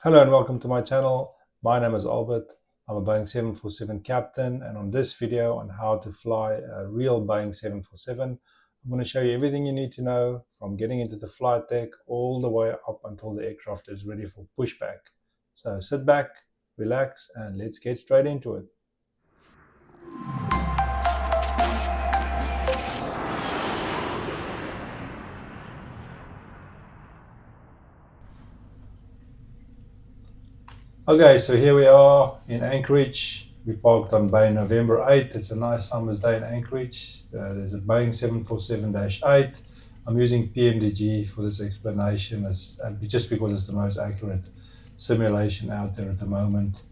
Hello and welcome to my channel. My name is Albert. I'm a Boeing 747 captain, and on this video on how to fly a real Boeing 747, I'm going to show you everything you need to know from getting into the flight deck all the way up until the aircraft is ready for pushback. So sit back, relax, and let's get straight into it. Okay, so here we are in Anchorage. We parked on Bay November 8th. It's a nice summer's day in Anchorage. There's a Boeing 747-8. I'm using PMDG for this explanation just because it's the most accurate simulation out there at the moment.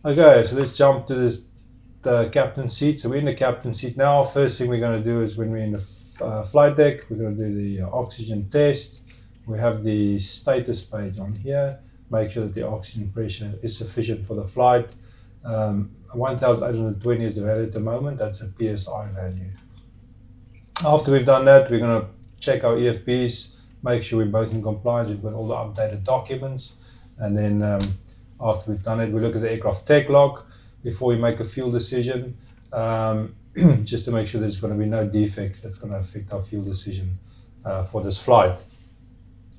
Okay, so let's jump to the captain seat. So we're in the captain seat now. First thing we're going to do is when we're in the flight deck, we're going to do the oxygen test. We have the status page on here. Make sure that the oxygen pressure is sufficient for the flight. 1820 is the value at the moment. That's a PSI value. After we've done that, we're going to check our EFBs, make sure we're both in compliance. We've got all the updated documents. And then after we've done it, we look at the aircraft tech log before we make a fuel decision, just to make sure there's going to be no defects that's going to affect our fuel decision for this flight.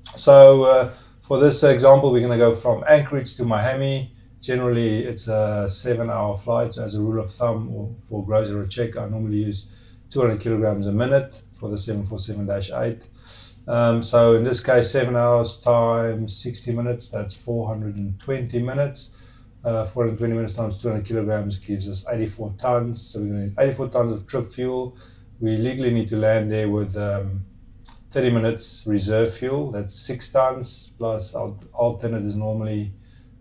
So for this example, we're going to go from Anchorage to Miami. Generally, it's a 7-hour flight. So as a rule of thumb, or for gross error check, I normally use 200 kilograms a minute for the 747-8. So in this case, 7 hours times 60 minutes, that's 420 minutes. 420 minutes times 200 kilograms gives us 84 tons. So we're going to need 84 tons of trip fuel. We legally need to land there with 30 minutes reserve fuel. That's 6 tons, plus our alternate is normally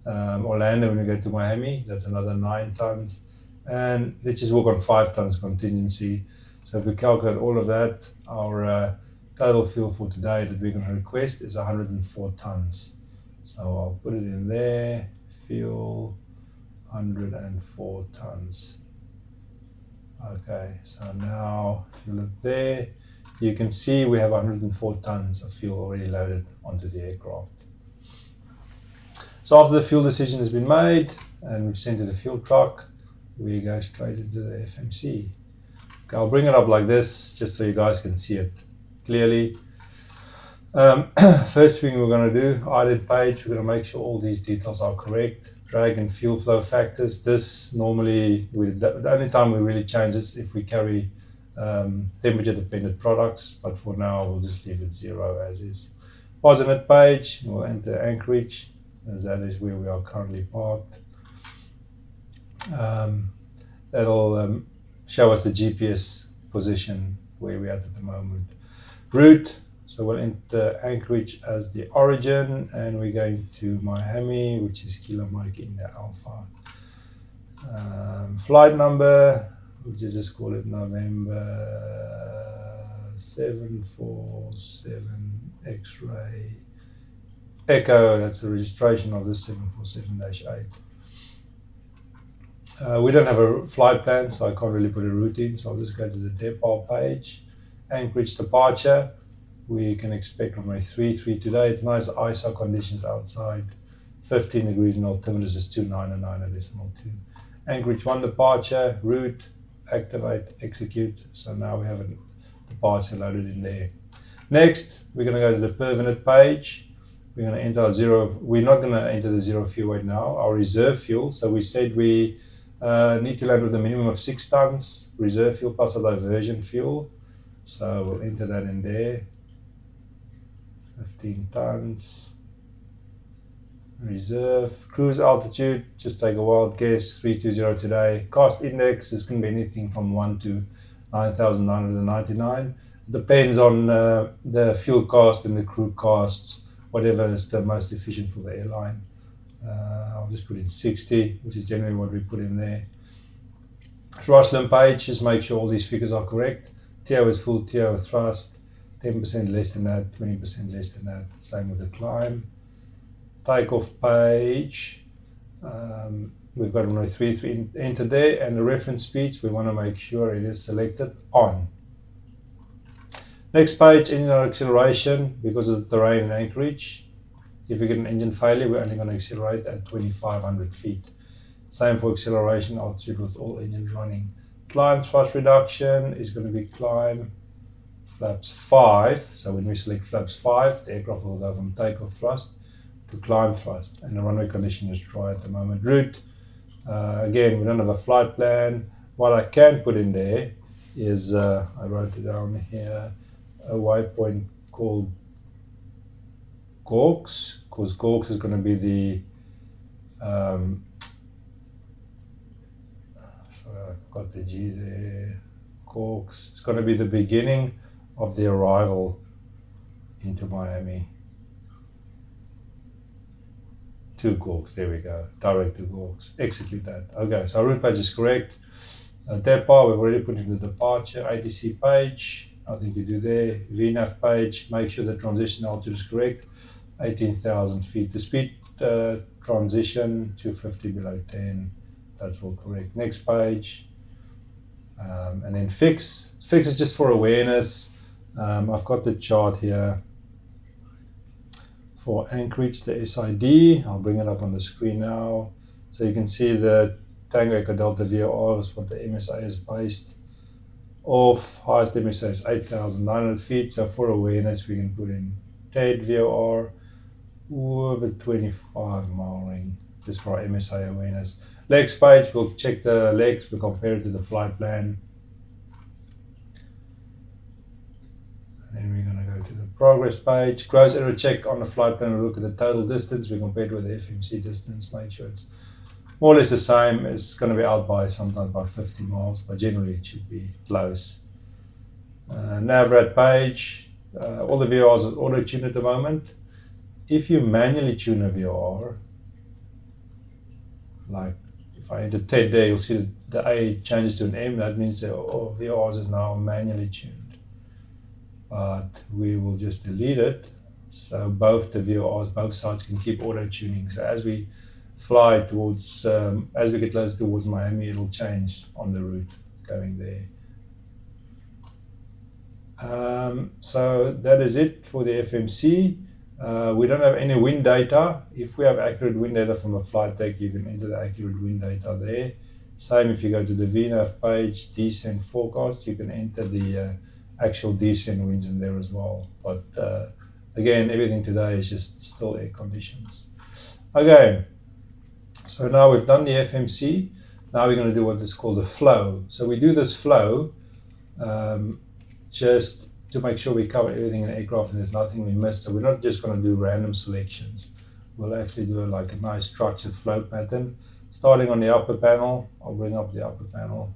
Orlando when we go to Miami. That's another 9 tons. And let's just work on 5 tons contingency. So if we calculate all of that, our total fuel for today that we're going to request is 104 tons. So I'll put it in there, fuel, 104 tons. Okay, so now if you look there, you can see we have 104 tons of fuel already loaded onto the aircraft. So after the fuel decision has been made and we've sent to the fuel truck, we go straight into the FMC. Okay, I'll bring it up like this just so you guys can see it clearly. First thing we're going to do, ident page, we're going to make sure all these details are correct. Drag and fuel flow factors. This normally, the only time we really change this if we carry temperature dependent products, but for now we'll just leave it 0 as is. Positive page, we'll enter Anchorage, as that is where we are currently parked. That'll show us the GPS position where we're at the moment. Route, so we'll enter Anchorage as the origin, and we're going to Miami, which is Kilo Mike India Alpha. Flight number, we'll just call it November 747 X-ray Echo. That's the registration of the 747-8. We don't have a flight plan, so I can't really put a route in, so I'll just go to the depot page. Anchorage departure, we can expect runway 33 today. It's nice ISO conditions outside, 15 degrees, and altimeter is 299.2. Anchorage 1 departure, route, activate, execute. So now we have a departure loaded in there. Next, we're going to go to the permanent page. We're going to enter our zero. We're not going to enter the zero fuel right now, our reserve fuel. So we said we need to land with a minimum of 6 tons reserve fuel plus a diversion fuel. So we'll enter that in there. 15 tons. Reserve. Cruise altitude, just take a wild guess, 320 today. Cost index is going to be anything from 1 to 9,999. Depends on the fuel cost and the crew costs, whatever is the most efficient for the airline. I'll just put in 60, which is generally what we put in there. Thrust page, just make sure all these figures are correct. TO is full TO thrust, 10% less than that, 20% less than that. Same with the climb. Takeoff page, we've got runway 33 entered there, and the reference speeds, we want to make sure it is selected on. Next page, engine acceleration, because of the terrain in Anchorage. If we get an engine failure, we're only going to accelerate at 2,500 feet. Same for acceleration altitude with all engines running. Climb thrust reduction is going to be climb flaps 5. So when we select flaps 5, the aircraft will go from takeoff thrust to climb thrust. And the runway condition is dry at the moment. Route, again, we don't have a flight plan. What I can put in there is, I wrote it down here, a waypoint called Gawks, because Gawks is going to be the, sorry, I forgot the G there, Gawks. It's going to be the beginning of the arrival into Miami. To Gawks, there we go, direct to Gawks, execute that. Okay, so our route page is correct. Depart, we've already put in the departure, ATC page, nothing to do there. VNAV page, make sure the transition altitude is correct, 18,000 feet. The speed transition to 50 below 10, that's all correct. Next page, and then fix. Fix is just for awareness. I've got the chart here for Anchorage, the SID. I'll bring it up on the screen now. So you can see the Tango Echo Delta VOR is what the MSA is based off. Highest MSA is 8,900 feet. So for awareness, we can put in TED VOR over 25 mile ring, just for our MSA awareness. Legs page, we'll check the legs, we'll compare it to the flight plan. And then we're going to go to the progress page. Gross error check on the flight plan. We'll look at the total distance. We compare it with the FMC distance. Make sure it's more or less the same. It's going to be out by sometimes by 50 miles, but generally it should be close. Navrat page. All the VORs are auto-tuned at the moment. If you manually tune a VOR, like if I enter TED there, you'll see that the A changes to an M. That means the VORs is now manually tuned. But we will just delete it, so both the VORs, both sides can keep auto-tuning. So as we fly towards, as we get closer towards Miami, it'll change on the route going there. So that is it for the FMC. We don't have any wind data. If we have accurate wind data from a flight deck, you can enter the accurate wind data there. Same if you go to the VNAV page, descent forecast, you can enter the actual descent winds in there as well. But again, everything today is just still air conditions. Okay, so now we've done the FMC. Now we're going to do what is called a flow. So we do this flow just to make sure we cover everything in the aircraft and there's nothing we missed. So we're not just going to do random selections. We'll actually do like a nice structured flow pattern. Starting on the upper panel, I'll bring up the upper panel.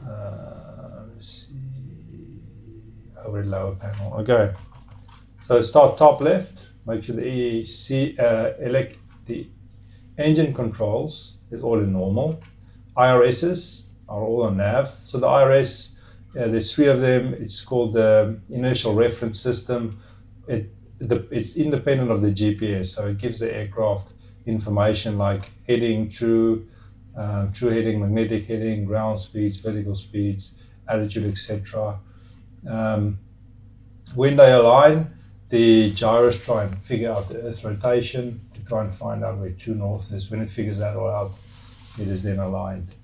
Let's see, over the lower panel. Okay, so start top left. Make sure the the engine controls is all in normal. IRSs are all on nav. So the IRS, there's 3 of them. It's called the inertial reference system. It's independent of the GPS, so it gives the aircraft information like heading, true heading, magnetic heading, ground speeds, vertical speeds, altitude, etc. When they align, the gyros try and figure out the Earth's rotation to try and find out where true north is. When it figures that all out, it is then aligned.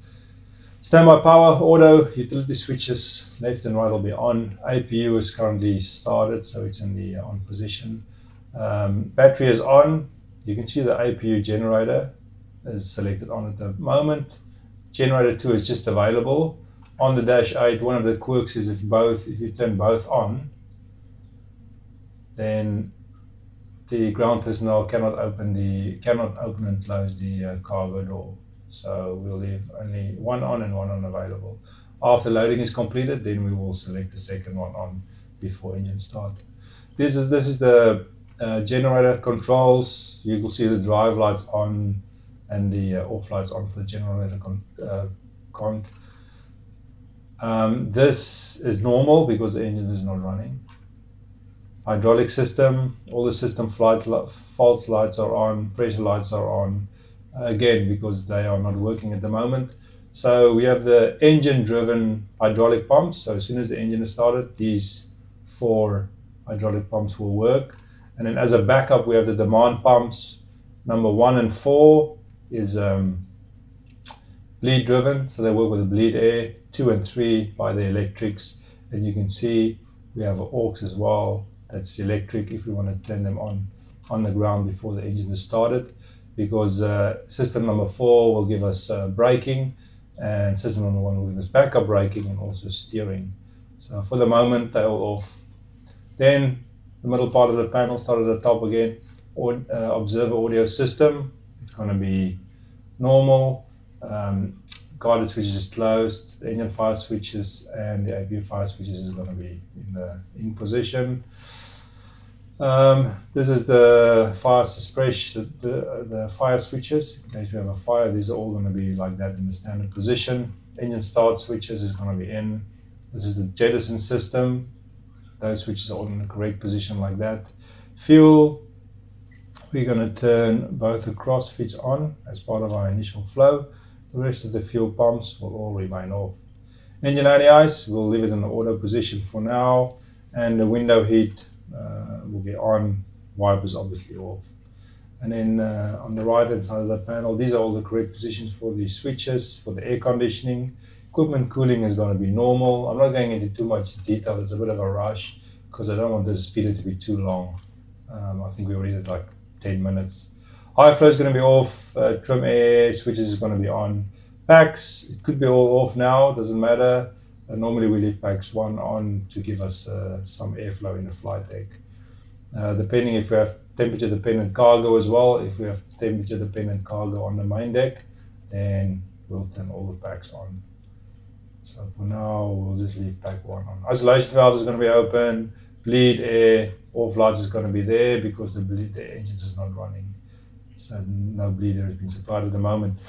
Standby power, auto, utility switches, left and right will be on. APU is currently started, so it's in the on position. Battery is on. You can see the APU generator is selected on at the moment. Generator 2 is just available. On the Dash 8, one of the quirks is if you turn both on, then the ground personnel cannot open and close the cargo door. So we'll leave only one on and one unavailable. After loading is completed, then we will select the second one on before engine start. This is the generator controls. You will see the drive lights on and the off lights on for the generator this is normal because the engine is not running. Hydraulic system, all the system fault lights are on, pressure lights are on, again because they are not working at the moment. So we have the engine driven hydraulic pumps. So as soon as the engine is started, these 4 hydraulic pumps will work. And then as a backup, we have the demand pumps. Number 1 and 4 is bleed driven, so they work with the bleed air. 2 and 3 by the electrics. And you can see we have an aux as well. That's electric if we want to turn them on the ground before the engine is started, because system number 4 will give us braking, and system number 1 will give us backup braking and also steering. So for the moment they're all off. Then the middle part of the panel, start at the top again, observer audio system. It's going to be normal. Guided switches is closed. The engine fire switches and the APU fire switches is going to be in position. This is the fire suppression, the fire switches. In case you have a fire, these are all going to be like that in the standard position. Engine start switches is going to be in. This is the jettison system. Those switches are all in the correct position like that. Fuel, we're going to turn both the cross feeds on as part of our initial flow. The rest of the fuel pumps will all remain off. Engine anti-ice, we'll leave it in the auto position for now, and the window heat will be on, wipers obviously off. And then on the right hand side of the panel, these are all the correct positions for the switches, for the air conditioning. Equipment cooling is going to be normal. I'm not going into too much detail, it's a bit of a rush because I don't want this video to be too long. I think we already did like 10 minutes. High flow is going to be off, trim air switches is going to be on. Packs, it could be all off now, doesn't matter. Normally we leave packs 1 on to give us some airflow in the flight deck. Depending if we have temperature dependent cargo as well, if we have temperature dependent cargo on the main deck, then we'll turn all the packs on. So for now, we'll just leave pack 1 on. Isolation valve is going to be open, bleed air, off lights is going to be there because the bleed air engines is not running. So no bleed air has been supplied at the moment.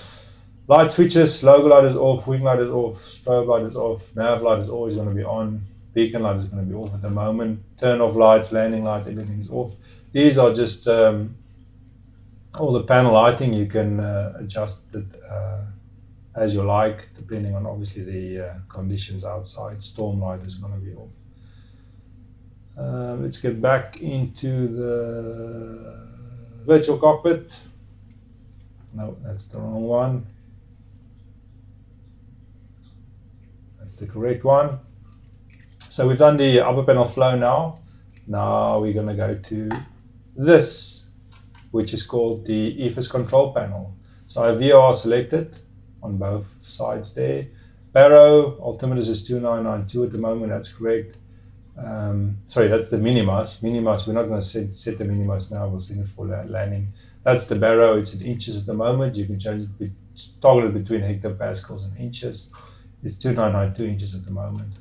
Light switches, logo light is off, wing light is off, strobe light is off, nav light is always going to be on, beacon light is going to be off at the moment, turn off lights, landing lights, everything is off. These are just all the panel lighting. You can adjust it as you like, depending on obviously the conditions outside. Storm light is going to be off. Let's get back into the virtual cockpit. No, that's the wrong one. That's the correct one. So we've done the upper panel flow now. Now we're going to go to this, which is called the EFIS control panel. So our VOR selected on both sides there. Barrow, altimeter is 2992 at the moment, that's correct. Sorry, that's the minimus. Minimus, we're not going to set the minimus now, we'll set it for landing. That's the barrow, it's in inches at the moment. You can change it, toggle it between hectopascals and inches. It's 2992 inches at the moment.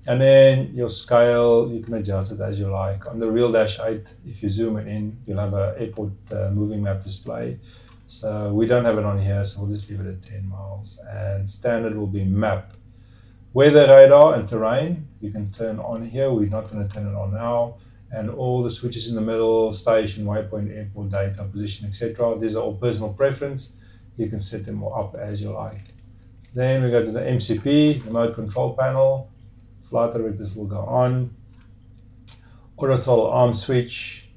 And then your scale, you can adjust it as you like. On the real dash 8, if you zoom it in, you'll have an airport moving map display. So we don't have it on here, so we'll just leave it at 10 miles. And standard will be map. Weather radar and terrain, you can turn on here. We're not going to turn it on now. And all the switches in the middle, station, waypoint, airport, data, position, etc. These are all personal preference. You can set them all up as you like. Then we go to the MCP, the mode control panel. Flight directors will go on. Auto throttle arm switch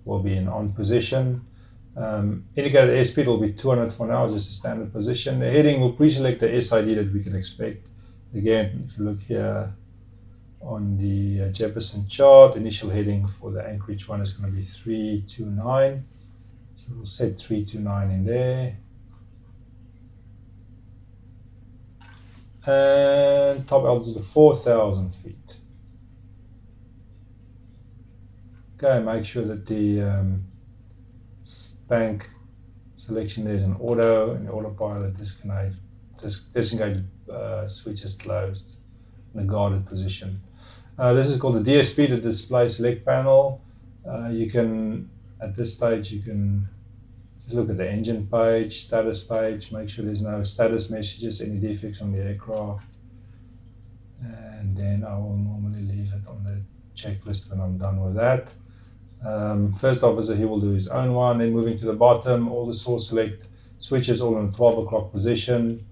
will be in on position. Indicated airspeed will be 200 for now, just a standard position. The heading will pre-select the SID that we can expect. Again, if you look here on the Jefferson chart, initial heading for the Anchorage one is going to be 329. So we'll set 329 in there. And top altitude 4,000 feet. Okay, make sure that the bank selection there is an auto, and the autopilot disengage switch is closed in a guarded position. This is called the DSP, the display select panel. You can, at this stage, you can just look at the engine page, status page, make sure there's no status messages, any defects on the aircraft. And then I will normally leave it on the checklist when I'm done with that. First officer, he will do his own one. Then moving to the bottom, all the source select switches all in 12 o'clock position.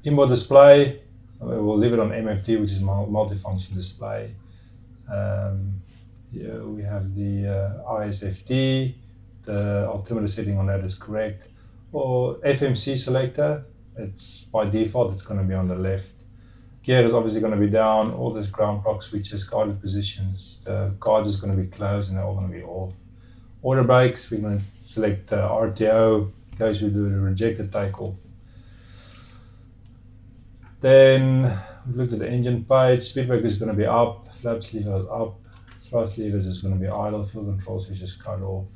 Inboard display, we'll leave it on MFD, which is multifunction display. Here we have the ISFD. The altimeter setting on that is correct. Or FMC selector, it's by default, it's going to be on the left. Gear is obviously going to be down. All those ground block switches, guided positions, the guards is going to be closed and they're all going to be off. Order brakes, we're going to select RTO in case we do the rejected takeoff. Then we've looked at the engine page. Speed brake is going to be up, flaps lever is up, thrust levers is going to be idle, fuel control switch is cut off,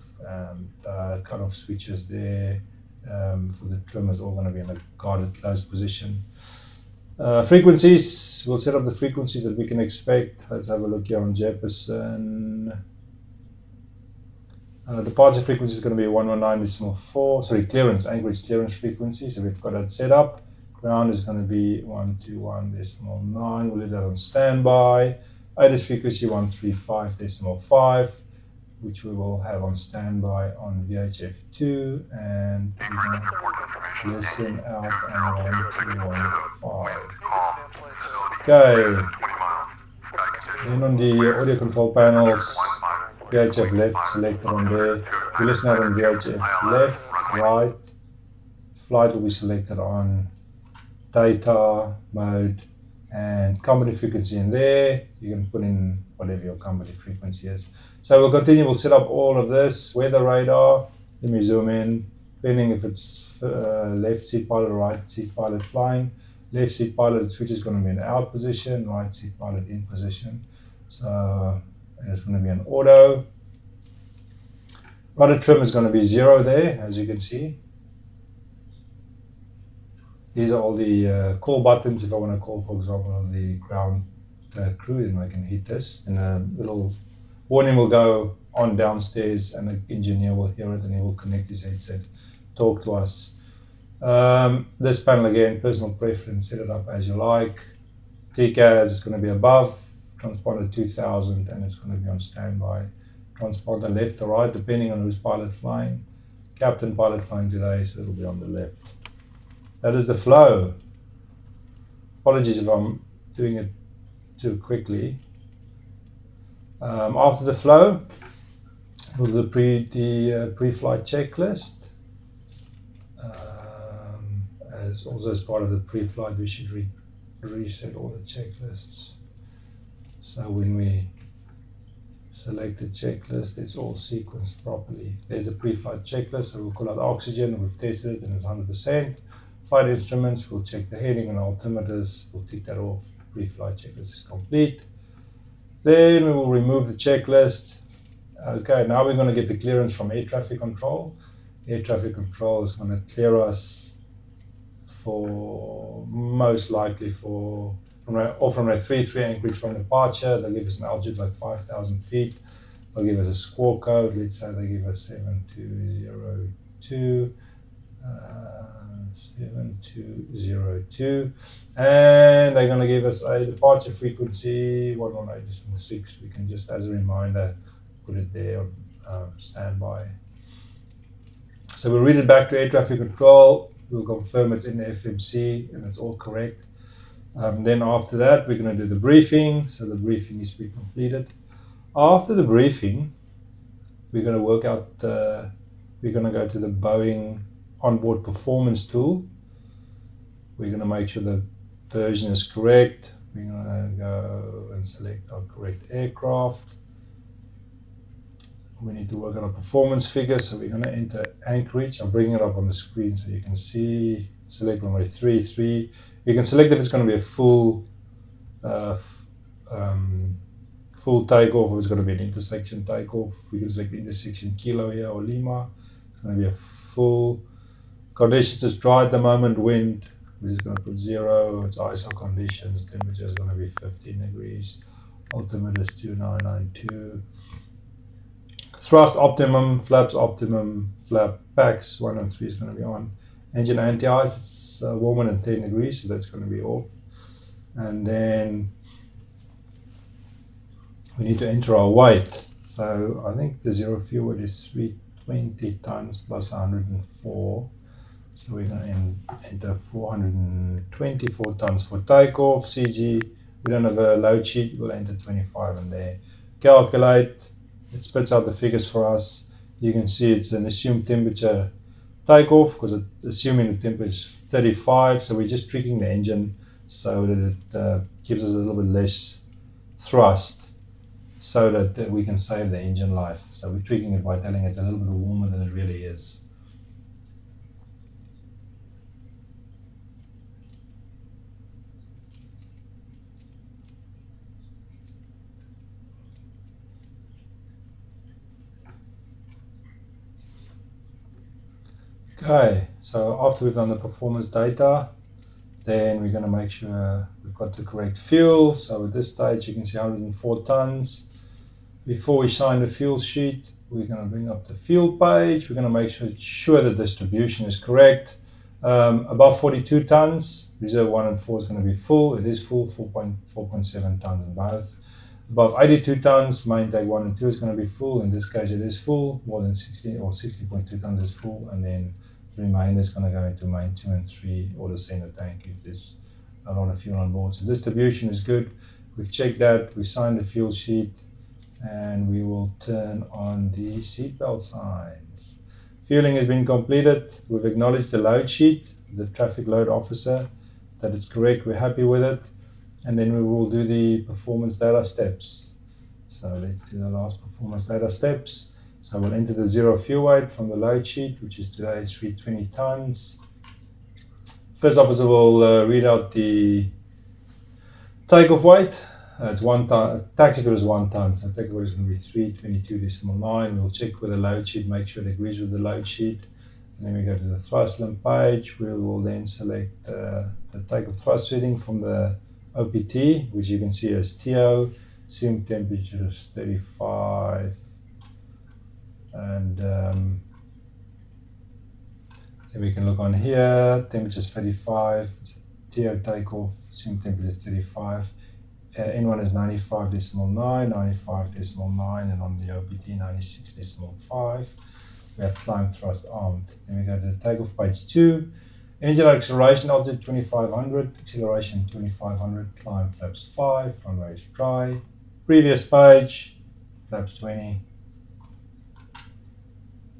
cut off switches there. For the trim is all going to be in a guarded closed position. Frequencies, we'll set up the frequencies that we can expect. Let's have a look here on Jefferson. Departure frequency is going to be 119.4, sorry, clearance, anchorage clearance frequency, so we've got that set up. Ground is going to be 121.9, we'll leave that on standby. ATIS frequency 135.5, which we will have on standby on VHF2, and we're going to listen out on 1215. Okay, then on the audio control panels, VHF left selected on there. We listen out on VHF left, right. Flight will be selected on data mode and company frequency in there. You can put in whatever your company frequency is. So we'll continue, we'll set up all of this. Weather radar, let me zoom in, depending if it's left seat pilot or right seat pilot flying. Left seat pilot switch is going to be in out position, right seat pilot in position. So it's going to be an auto. Rudder trim is going to be 0 there, as you can see. These are all the call buttons. If I want to call, for example, the ground crew, then I can hit this, and a little warning will go on downstairs, and the engineer will hear it, and he will connect his headset, talk to us. This panel again, personal preference, set it up as you like. TCAS is going to be above, transponder 2000, and it's going to be on standby. Transponder left or right, depending on who's pilot flying. Captain pilot flying today, so it'll be on the left. That is the flow. Apologies if I'm doing it too quickly. After the flow, we'll do the pre-flight checklist. As also as part of the pre-flight, we should reset all the checklists. So when we select the checklist, it's all sequenced properly. There's the pre-flight checklist, so we'll call out oxygen, we've tested it and it's 100%. Flight instruments, we'll check the heading and altimeters, we'll tick that off. Pre-flight checklist is complete. Then we will remove the checklist. Okay, now we're going to get the clearance from air traffic control. Air traffic control is going to clear us for, most likely for, from a 33 anchorage from departure. They'll give us an altitude like 5,000 feet. They'll give us a score code. Let's say they give us 7202. 7202, and they're going to give us a departure frequency 118.6. We can just, as a reminder, put it there on standby. So we'll read it back to air traffic control. We'll confirm it's in the FMC and it's all correct. Then after that, we're going to do the briefing. So the briefing needs to be completed. After the briefing, we're going to work out. We're going to go to the Boeing onboard performance tool. We're going to make sure the version is correct. We're going to go and select our correct aircraft. We need to work on a performance figure, so we're going to enter anchorage. I'm bringing it up on the screen so you can see. Select runway 33. You can select if it's going to be a full takeoff, or it's going to be an intersection takeoff. We can select the intersection Kilo here or Lima. It's going to be a full. Conditions is dry at the moment. Wind, we're just going to put 0. It's ISO conditions. Temperature is going to be 15 degrees. Altimeter is 2992. Thrust optimum, flaps optimum, flap packs 1 and 3 is going to be on. Engine anti-ice, it's warmer than 10 degrees, so that's going to be off. And then we need to enter our weight. So I think the zero fuel weight is 320 tons plus 104. So we're going to enter 424 tons for takeoff. CG, we don't have a load sheet, we'll enter 25 in there. calculate. It spits out the figures for us. You can see it's an assumed temperature takeoff because it's assuming the temperature is 35. So we're just tweaking the engine so that it gives us a little bit less thrust so that we can save the engine life. So we're tweaking it by telling it a little bit warmer than it really is. Okay, so after we've done the performance data, then we're going to make sure we've got the correct fuel. So at this stage, you can see 104 tons. Before we sign the fuel sheet, we're going to bring up the fuel page. We're going to make sure the distribution is correct. Above 42 tons, reserve 1 and 4 is going to be full. It is full, 4.7 tons in both. Above 82 tons, main tank 1 and 2 is going to be full. In this case, it is full. More than 60 or 60.2 tons is full. And then the remainder is going to go into main 2 and 3 or the center tank if there's a lot of fuel on board. So distribution is good. We've checked that. We signed the fuel sheet. And we will turn on the seatbelt signs. Fueling has been completed. We've acknowledged the load sheet, the traffic load officer, that it's correct. We're happy with it. And then we will do the performance data steps. So let's do the last performance data steps. So we'll enter the zero fuel weight from the load sheet, which is today 320 tons. First officer will read out the takeoff weight. It's 1 ton. Taxi fuel is 1 ton, so takeoff weight is going to be 322.9. We'll check with the load sheet, make sure it agrees with the load sheet. And then we go to the thrust limit page. We will then select the takeoff thrust setting from the OPT, which you can see as TO. Assumed temperature is 35. And then we can look on here. Temperature is 35. TO takeoff. Assumed temperature is 35. N1 is 95.9, 95.9, and on the OPT 96.5. We have climb thrust armed. Then we go to the takeoff page 2. Engine acceleration altitude 2500, acceleration 2500, climb flaps 5, runway is dry. Previous page, flaps 20.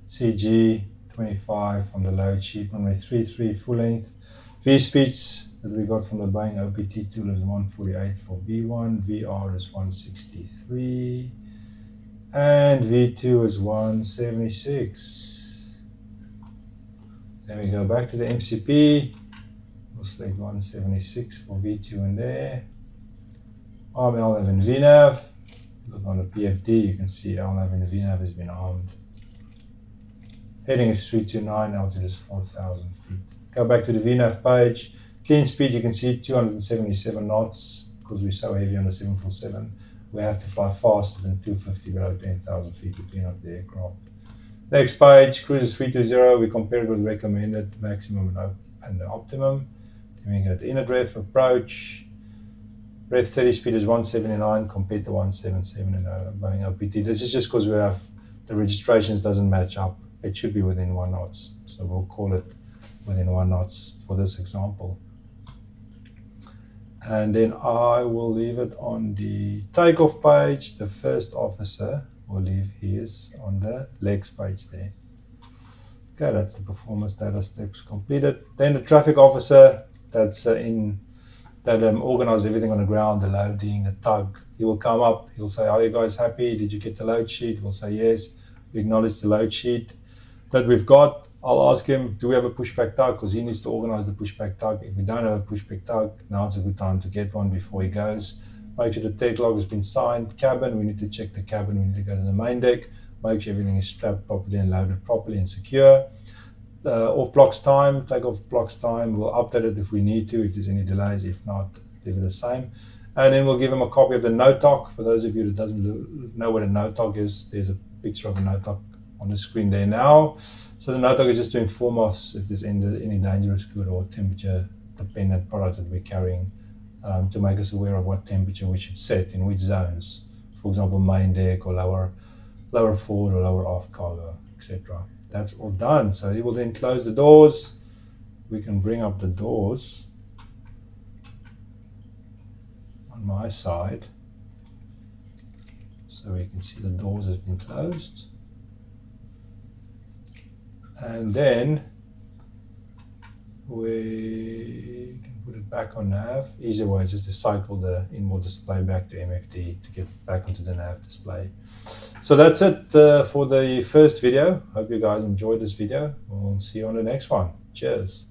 CG 25 from the load sheet, runway 33 full length. V speeds that we got from the Boeing OPT tool is 148 for V1, VR is 163, and V2 is 176. Then we go back to the MCP, we'll select 176 for V2 in there. Arm LNAV and VNAV, look on the PFD, you can see LNAV and VNAV has been armed. Heading is 329, altitude is 4,000 feet. Go back to the VNAV page. Clean speed, you can see 277 knots because we're so heavy on the 747. We have to fly faster than 250 below 10,000 feet to clean up the aircraft. Next page, cruise is 320. We compare it with recommended maximum and the optimum. Then we go to inner ref approach. Ref 30 speed is 179 compared to 177 in a Boeing OPT. This is just because we have the registrations doesn't match up. It should be within 1 knots. So we'll call it within 1 knots for this example. And then I will leave it on the takeoff page. The first officer will leave his on the legs page there. Okay, that's the performance data steps completed. Then the traffic officer that's organizes everything on the ground, the loading, the tug. He will come up, he'll say, are you guys happy? Did you get the load sheet? We'll say yes. We acknowledge the load sheet that we've got. I'll ask him, do we have a pushback tug? Because he needs to organize the pushback tug. If we don't have a pushback tug, now it's a good time to get one before he goes. Make sure the tech log has been signed. Cabin, we need to check the cabin. We need to go to the main deck. Make sure everything is strapped properly and loaded properly and secure. Off blocks time, takeoff blocks time. We'll update it if we need to, if there's any delays. If not, leave it the same. And then we'll give him a copy of the NOTOC. For those of you that doesn't know what a NOTOC is, there's a picture of a NOTOC on the screen there now. So the NOTOC is just to inform us if there's any dangerous good or temperature dependent products that we're carrying, to make us aware of what temperature we should set in which zones. For example, main deck or lower forward or lower aft cargo, etc. That's all done. So he will then close the doors. We can bring up the doors on my side. So we can see the doors has been closed. And then we can put it back on nav. Easy way is just to cycle the inboard display back to MFD to get back onto the nav display. So that's it for the first video. Hope you guys enjoyed this video. We'll see you on the next one. Cheers.